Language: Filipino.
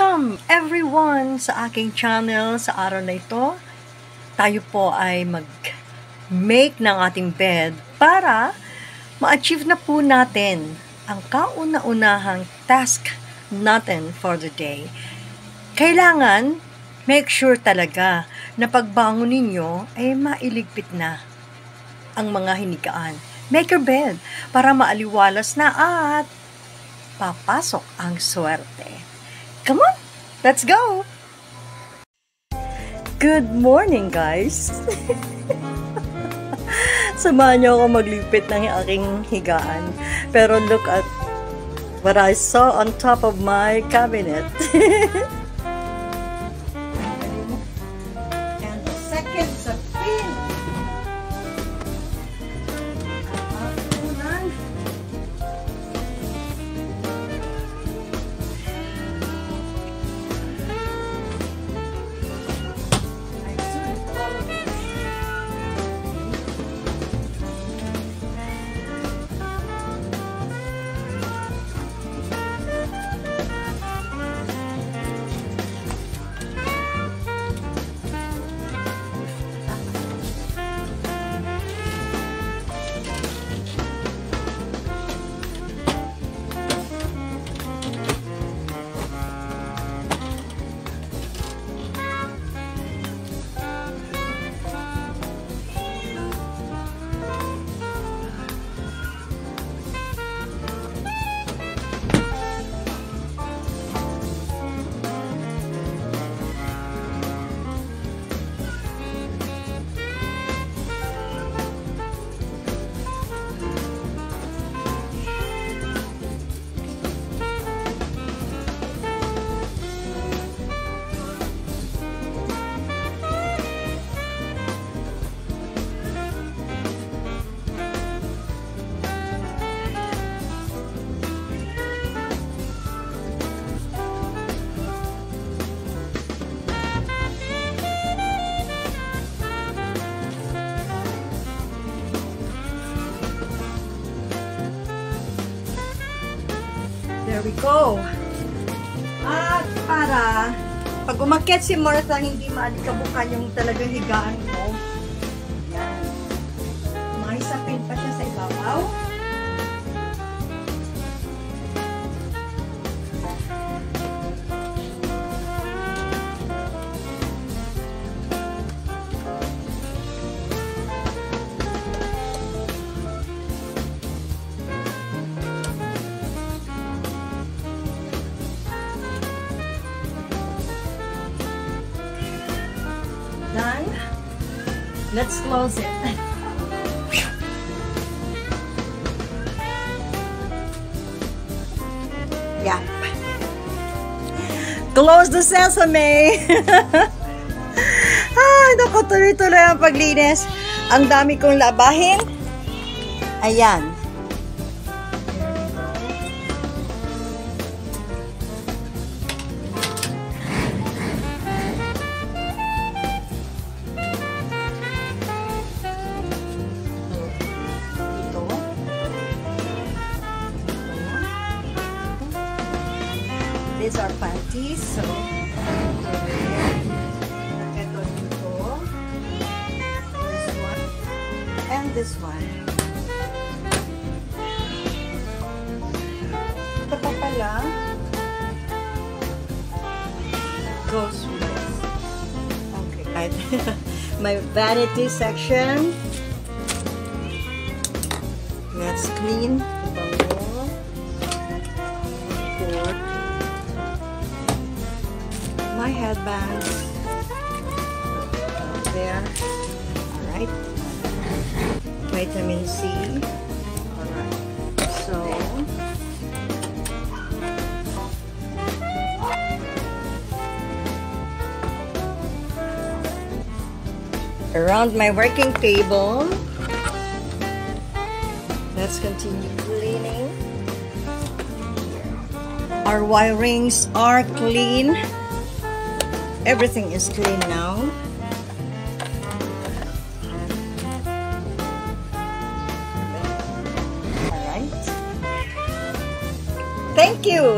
Welcome everyone sa aking channel. Sa araw na ito, tayo po ay mag-make ng ating bed para ma-achieve na po natin ang kauna-unahang task natin for the day. Kailangan make sure talaga na pagbangon ninyo ay mailigpit na ang mga hinigaan. Make your bed para maaliwalas na at papasok ang swerte. Come on, let's go! Good morning, guys! Samahan niyo ako maglipit ng aking higaan. Pero look at what I saw on top of my cabinet. And the second sa pin. There we go. At para pag umakyat si Martha, hindi maalikabukan yung talagang higaan ko. Yan. May sapin pa siya sa ibabaw. Done. Let's close it. Yeah. Close the sesame. Ay, naku, tuloy-tuloy ang paglinis. Ang dami kong labahin. Ayan. These are panties, so ito dito, this one, and this one. Ito pa pala goes with this. Okay, my vanity section. Let's clean. My headband there. Alright. Vitamin C. Alright. So around my working table. Let's continue cleaning. Our wirings are clean. Everything is clean now. All right. Thank you.